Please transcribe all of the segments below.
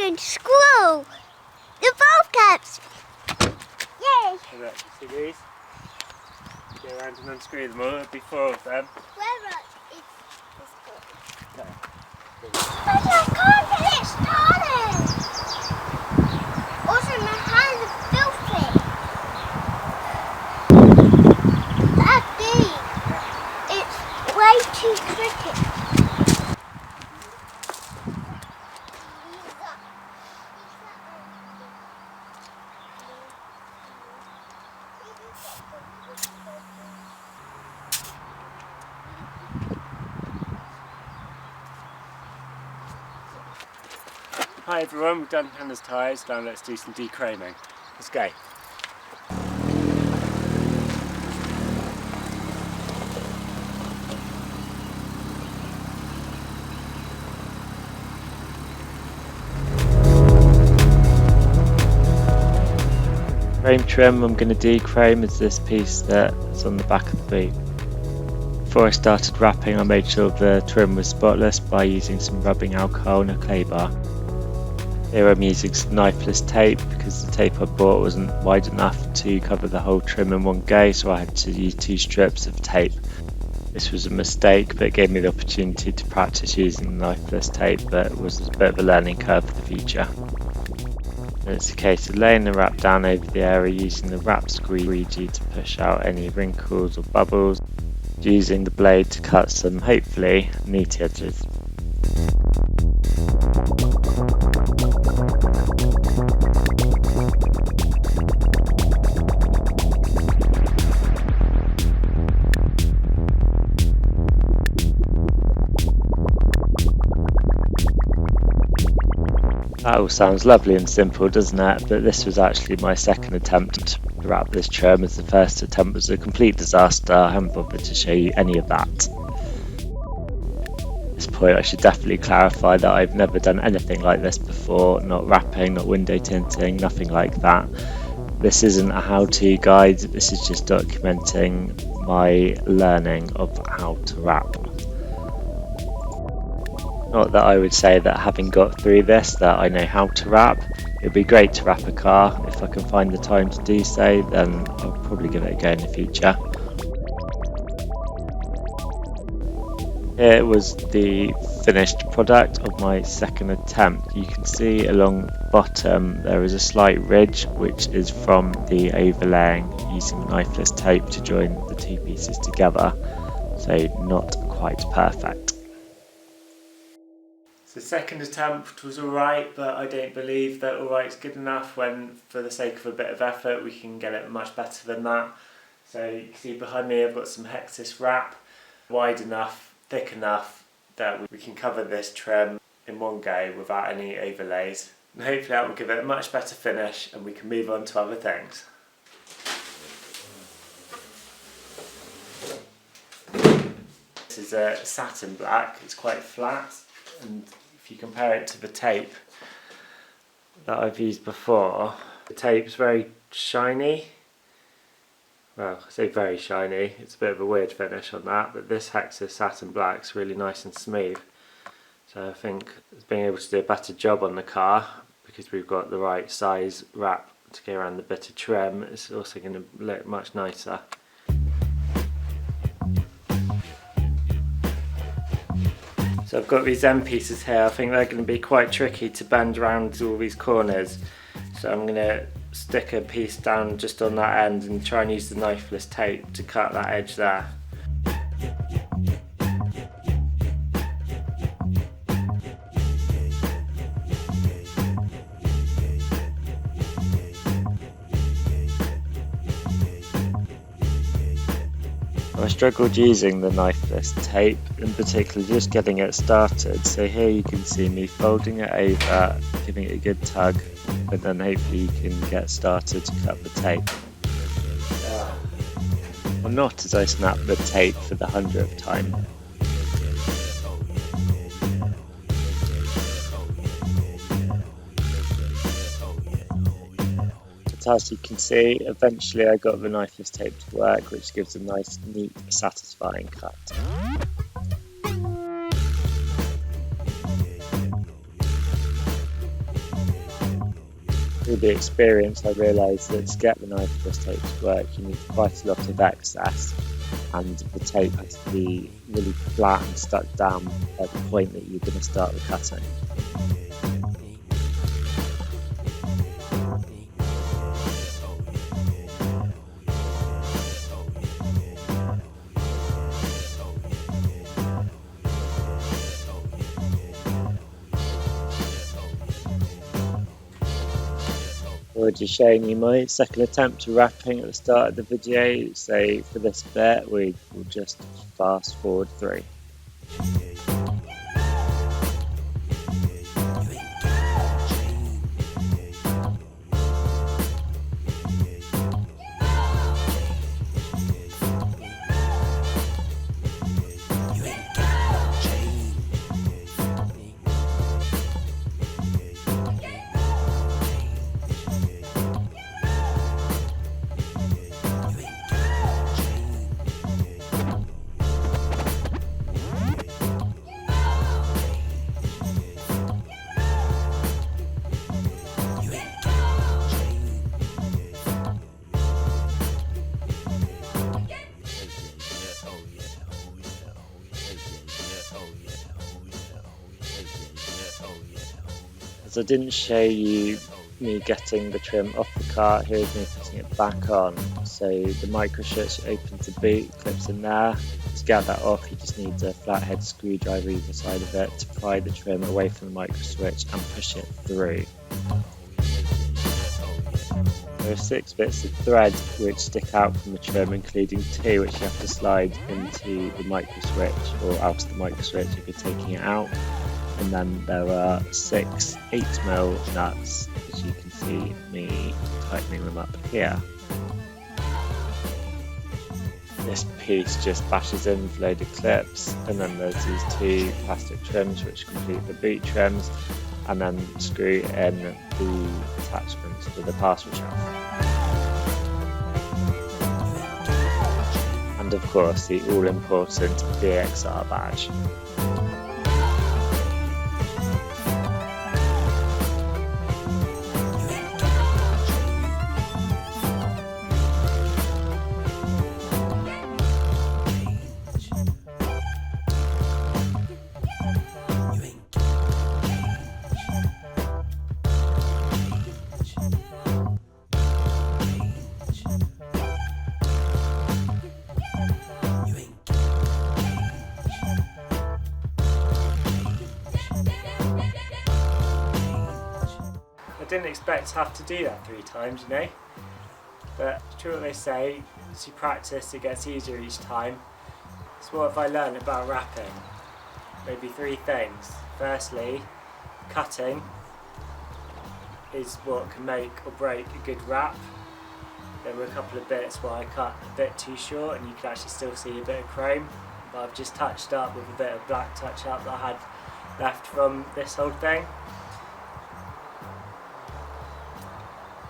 going to school. The golf caps. Yay! Look, see these? Go around and unscrew them all. There'll be 4 of them. Where is the school? Okay. But I can't get it started. Also, my hands are filthy. That big. It's way too tricky. Hi everyone, we've done Hannah's tyres, now let's do some dechroming. Let's go. Frame trim I'm going to dechrome is this piece that's on the back of the boot. Before I started wrapping I made sure the trim was spotless by using some rubbing alcohol and a clay bar. Here I'm using some knifeless tape because the tape I bought wasn't wide enough to cover the whole trim in one go, so I had to use 2 strips of tape. This was a mistake, but it gave me the opportunity to practice using knifeless tape, but it was a bit of a learning curve for the future. And it's a case of laying the wrap down over the area using the wrap squeegee to push out any wrinkles or bubbles, using the blade to cut some, hopefully, neat edges. That all sounds lovely and simple, doesn't it? But this was actually my second attempt to wrap this trim, as the first attempt was a complete disaster. I haven't bothered to show you any of that. At this point I should definitely clarify that I've never done anything like this before, not wrapping, not window tinting, nothing like that. This isn't a how-to guide, this is just documenting my learning of how to wrap. Not that I would say that having got through this that I know how to wrap. It would be great to wrap a car. If I can find the time to do so, then I'll probably give it a go in the future. Here was the finished product of my second attempt. You can see along the bottom there is a slight ridge which is from the overlaying using knifeless tape to join the 2 pieces together, so not quite perfect. The second attempt was alright, but I don't believe that alright is good enough when, for the sake of a bit of effort, we can get it much better than that. So you can see behind me I've got some Hexis wrap, wide enough, thick enough that we can cover this trim in one go without any overlays. And hopefully that will give it a much better finish and we can move on to other things. This is a satin black, it's quite flat, and if you compare it to the tape that I've used before, the tape's very shiny. Well, I say very shiny, it's a bit of a weird finish on that, but this Hexis satin black's really nice and smooth. So I think being able to do a better job on the car, because we've got the right size wrap to go around the bit of trim, it's also going to look much nicer. So I've got these end pieces here. I think they're going to be quite tricky to bend around all these corners. So I'm going to stick a piece down just on that end and try and use the knifeless tape to cut that edge there. I struggled using the knifeless tape, in particular just getting it started, so here you can see me folding it over, giving it a good tug, and then hopefully you can get started to cut the tape. Or not, as I snap the tape for the 100th time. But as you can see, eventually I got the knifeless tape to work, which gives a nice, neat, satisfying cut. through the experience I realised that to get the nitrous tape to work you need quite a lot of excess, and the tape has to be really flat and stuck down at the point that you're going to start the cutting. Already showing you my second attempt to wrapping at the start of the video, so for this bit we will just fast forward through. As I didn't show you me getting the trim off the car, here's me putting it back on. So the micro switch opens the boot, clips in there. To get that off you just need a flathead screwdriver either side of it to pry the trim away from the micro switch and push it through. There are 6 bits of thread which stick out from the trim, including 2 which you have to slide into the micro switch or out of the micro switch if you're taking it out. And then there are 6 8mm nuts, as you can see me tightening them up here. This piece just bashes in with loaded clips, and then there's these 2 plastic trims which complete the boot trims, and then screw in the attachments for the parcel shelf. And of course the all-important VXR badge. I didn't expect to have to do that 3 times, you know, but it's true what they say, as you practice it gets easier each time. So what have I learned about wrapping? Maybe 3 things. Firstly, cutting is what can make or break a good wrap. There were a couple of bits where I cut a bit too short and you can actually still see a bit of chrome, but I've just touched up with a bit of black touch up that I had left from this whole thing.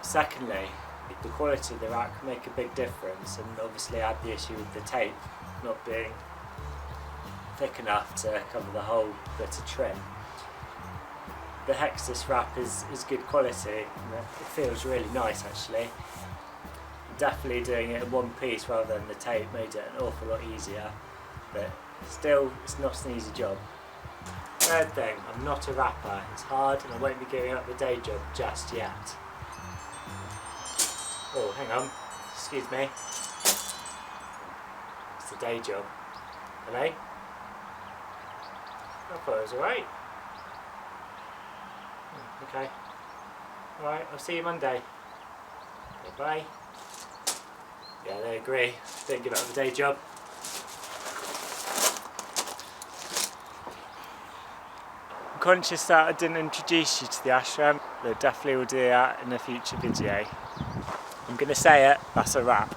Secondly, the quality of the wrap can make a big difference, and obviously I had the issue with the tape not being thick enough to cover the whole bit of trim. The Hexus wrap is good quality, and it feels really nice actually. Definitely doing it in one piece rather than the tape made it an awful lot easier, but still it's not an easy job. Third thing, I'm not a rapper. It's hard and I won't be giving up the day job just yet. Oh, hang on, excuse me. It's the day job. Hello? I thought it was alright. Okay. Alright, I'll see you Monday. Okay, bye. Yeah, they agree. Didn't give up the day job. I'm conscious that I didn't introduce you to the Astra, but definitely will do that in a future video. I'm going to say it, that's a wrap.